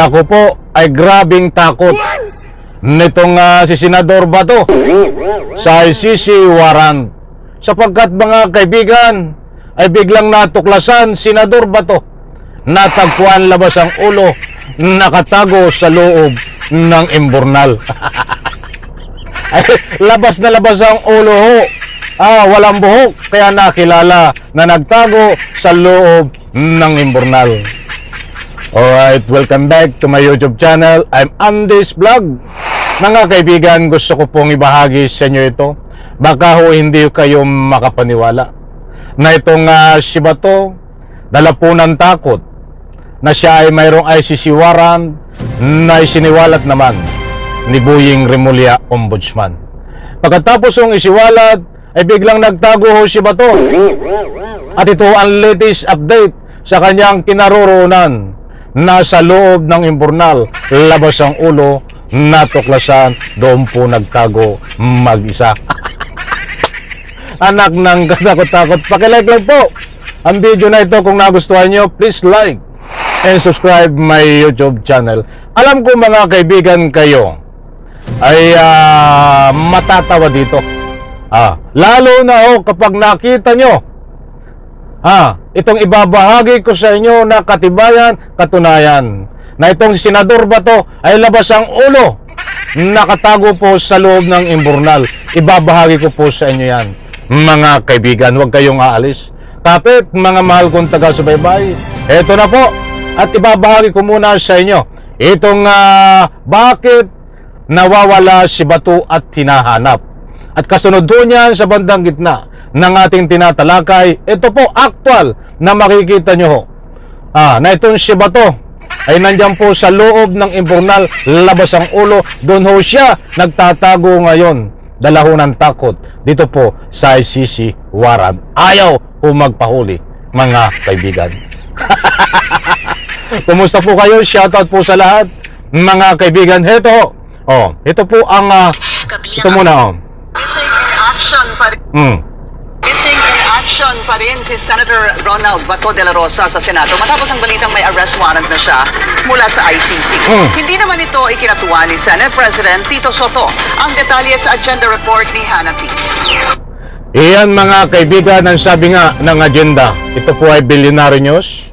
Naku po, ay grabing takot nitong si Senador Bato sa ICC warrant. Sapagkat mga kaibigan, ay biglang natuklasan, Senador Bato, natagpuan labas ang ulo, nakatago sa loob ng imburnal. Ay, labas na labas ang ulo ho. Walang buhok, kaya nakilala na nagtago sa loob ng imburnal. Alright, welcome back to my YouTube channel. I'm Andy's Vlog. Mga kaibigan, gusto ko pong ibahagi sa inyo ito. Baka ho hindi kayo makapaniwala na itong si Bato, dala po ng takot na siya ay mayroong ICC warrant na isiniwalat naman ni Boying Remulla Ombudsman. Pagkatapos ng isiwalat, ay biglang nagtago ho si Bato. At ito ang latest update sa kanyang kinaroroonan. Nasa loob ng imburnal, labas ang ulo, natuklasan, doon po nagtago mag-isa. Anak ng katakot-takot, pakilike lang po ang video na ito. Kung nagustuhan nyo, please like and subscribe my YouTube channel. Alam ko mga kaibigan, kayo ay matatawa dito. Lalo na ho kapag nakita nyo itong ibabahagi ko sa inyo na katibayan, katunayan na itong si Senador Bato ay labas ang ulo, nakatago po sa loob ng imburnal. Ibabahagi ko po sa inyo yan. Mga kaibigan, huwag kayong aalis. Kapit, mga mahal kong taga-subaybay, eto na po. At ibabahagi ko muna sa inyo itong bakit nawawala si Bato at hinahanap. At kasunod doon yan sa bandang gitna ng ating tinatalakay, ito po actual na makikita nyo ho. Na itong si Bato ay nandyan po sa loob ng imburnal, labas ang ulo, doon ho siya nagtatago ngayon. Dala ho ng takot dito po sa ICC warrant. Ayaw po magpahuli, mga kaibigan. Kumusta po kayo? Shoutout po sa lahat, mga kaibigan. Ito po ang ito muna Missing in action pa rin. Missing in action pa rin si Senator Ronald Bato de la Rosa sa Senado matapos ang balitang may arrest warrant na siya mula sa ICC. Hindi naman ito ikinatuwa ni Senate President Tito Soto. Ang detalye sa agenda report ni Hannity. Iyan mga kaibigan, ang sabi nga ng agenda, ito po ay Billionaire News.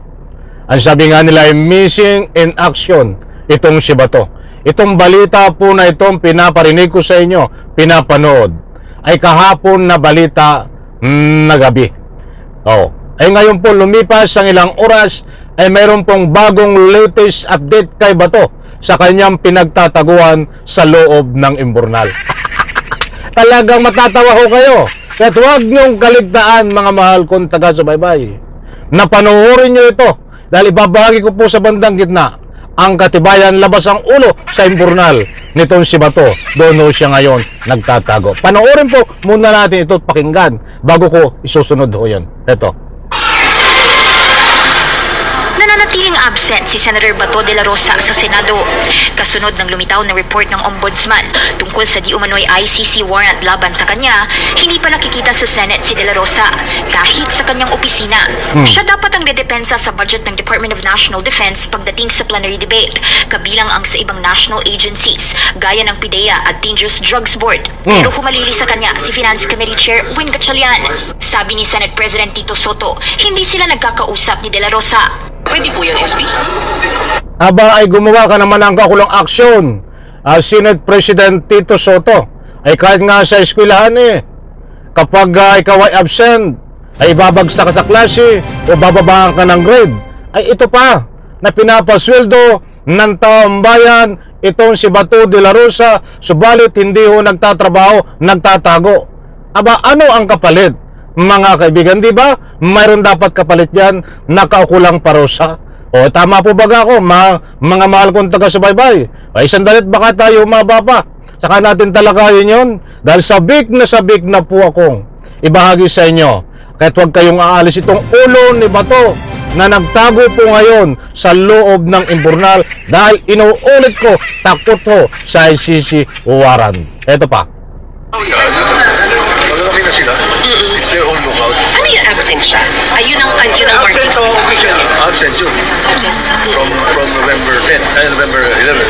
Ang sabi nga nila ay missing in action itong si Bato. Itong balita po na itong pinaparinig ko sa inyo, pinapanood, ay kahapon na balita na gabi. Ay ngayon po lumipas ang ilang oras, ay mayroon pong bagong latest update kay Bato sa kanyang pinagtataguan sa loob ng imburnal. Talagang matatawa ho kayo. At huwag niyong kaligtaan, mga mahal kong taga-subaybay, na panoorin niyo ito dahil ibabahagi ko po sa bandang gitna ang katibayan, labas ang ulo sa imburnal nitong si Bato. Doon siya ngayon nagtatago. Panoorin po muna natin ito at pakinggan bago ko isusunod ho yan. Ito. Nananatiling absent si Senator Bato de la Rosa sa Senado. Kasunod ng lumitaw na report ng Ombudsman tungkol sa di umano'y ICC warrant laban sa kanya, hindi pa nakikita sa Senate si de la Rosa kahit sa kanyang opisina. Siya dapat ang dedepensa sa budget ng Department of National Defense pagdating sa plenary debate, kabilang ang sa ibang national agencies gaya ng PIDEA at Dangerous Drugs Board. Pero humalili sa kanya si Finance Committee Chair Win Gatchalian. Sabi ni Senate President Tito Soto, hindi sila nagkakausap ni de la Rosa. Pwede po yun, SB? Aba ay gumawa ka naman ng kakulang aksyon, Senate President Tito Soto. Ay kahit nga sa eskwelahan kapag ikaw ay absent, ay babagsak ka sa klase o bababaan ka ng grade, ay ito pa na pinapasweldo ng taong bayan itong si Bato de la Rosa, subalit hindi ho nagtatrabaho, nagtatago. Aba ano ang kapalit, mga kaibigan? Di ba mayroon dapat kapalit yan, nakaukulang parusa? Tama po ba ako, mga mahal kong taga-subaybay? Ay sandalit, baka tayo mababa. Saka natin talakayin yun, dahil sabik na po akong ibahagi sa inyo. Kahit huwag kayong aalis itong ulo ni Bato na nagtago po ngayon sa loob ng imburnal dahil inuulit ko, takot ho sa ICC warrant. Eto pa. Malalaki na sila. It's their own lookout. Ano yun? absent siya. Ayun ang warning. Absent o officially? Absent yun. Absent. From November 10, November 11.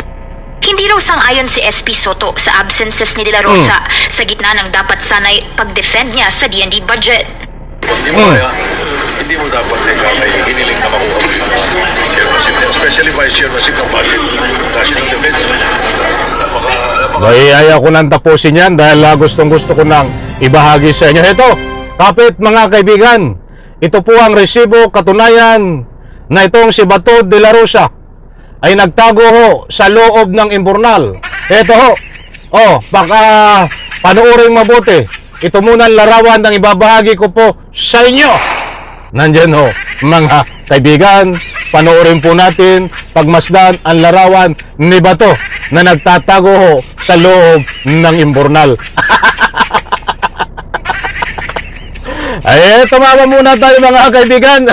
Hindi raw sang-ayon si SP Soto sa absences ni De La Rosa sa gitna ng dapat sanay pag-defend niya sa D&D budget. Hindi mo dapat may hiniling na makuha mo yung chairmanship niya, especially vice chairmanship ng budget, national defense. Aya ko nang tapusin yan dahil gustong-gusto ko nang ibahagi sa inyo. Ito, kapit mga kaibigan, ito po ang resibo katunayan na itong si Bato de la Rosa ay nagtago ho sa loob ng imburnal. Ito ho, baka panuorin mabuti. Ito muna ang larawan ng ibabahagi ko po sa inyo. Nandyan ho, mga kaibigan, panoorin po natin pagmasdan ang larawan ni Bato na nagtatago ho sa loob ng imburnal. Ay, tumawa muna tayo mga kaibigan.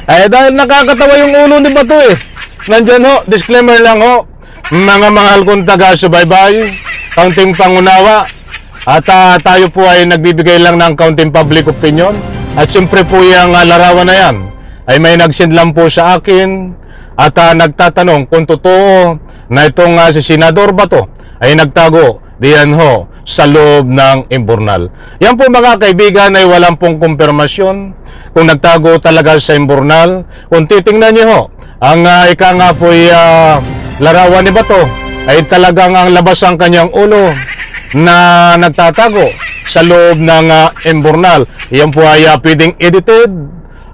Ay, dahil nakakatawa yung ulo ni Bato eh. Nandyan ho, disclaimer lang ho, mga mahal kong taga-subaybay, kaunting pangunawa, at tayo po ay nagbibigay lang ng kaunting public opinion. At siyempre po yung larawan na yan ay may nag-send lang po sa akin at nagtatanong kung totoo na itong si Senador Bato ay nagtago diyan ho sa loob ng imburnal. Yan po mga kaibigan ay walang pong kumpirmasyon kung nagtago talaga sa imburnal. Kung titingnan niyo ho, ang ika nga po larawan ni Bato ay talagang ang labas ang kanyang ulo na nagtatago sa loob ng imburnal. Yan po ay pwedeng edited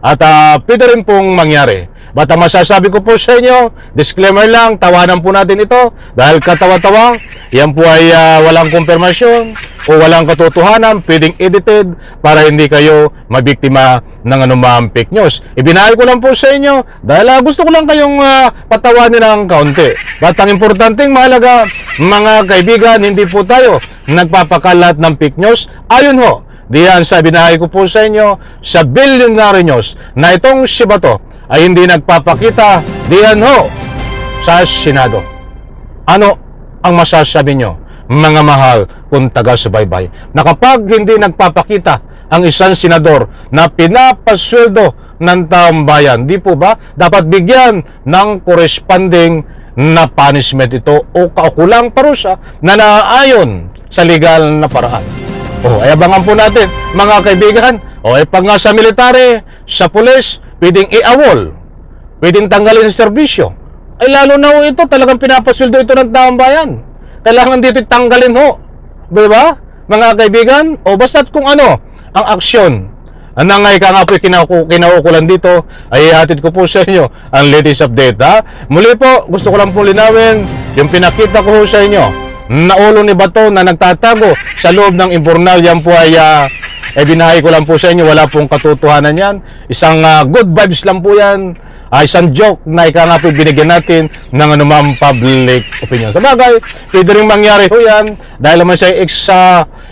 at pwede rin pong mangyari. But ang masasabi ko po sa inyo, disclaimer lang, tawanan po natin ito dahil katawa-tawa, yan po ay walang kumpirmasyon o walang katotohanan, pwedeng edited para hindi kayo mabiktima ng anumang fake news. Ibinahagi ko lang po sa inyo dahil gusto ko lang kayong patawanin ng kaunti. But ang importanteng mahalaga, mga kaibigan, hindi po tayo nagpapakalat ng fake news. Ayun ho, diyan sa binahagi ko po sa inyo sa Billionaire News na itong si Bato ay hindi nagpapakita diyan ho sa Senado. Ano ang masasabi nyo, mga mahal kung taga-subaybay, na kapag hindi nagpapakita ang isang senador na pinapasweldo ng taong bayan, di po ba dapat bigyan ng corresponding na punishment ito o kaukulang parusa na naaayon sa legal na paraan? Ay abangan po natin mga kaibigan. Pag nga sa military, sa pulis, pwedeng i-awol, pwedeng tanggalin sa serbisyo. Ay lalo na ho ito, talagang pinapasweldo ito ng taong bayan. Kailangan dito tanggalin ho. Diba? Mga kaibigan, basta't kung ano ang aksyon ang ika nga po kinaukulan dito, ay ihatid ko po sa inyo ang latest update. Muli po, gusto ko lang po linawin yung pinakita ko sa inyo na ulo ni Bato na nagtatago sa loob ng imburnal. Yan po ay binahay ko lang po sa inyo, wala pong katotohanan yan. Isang good vibes lang po yan. Isang joke na ika nga po binigyan natin ng anumang public opinion. Sa bagay, pwede rin mangyari ho yan dahil naman siya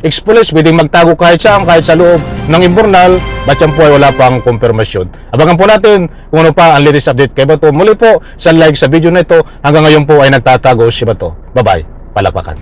ex-police, pwedeng magtago kahit saan, kahit sa loob ng imburnal, ba't yan po ay wala pang konfirmasyon. Abangan po natin kung ano pa ang latest update kay Bato. Muli po, sa like sa video na ito, hanggang ngayon po ay nagtatago si Bato. Bye-bye, palapakan.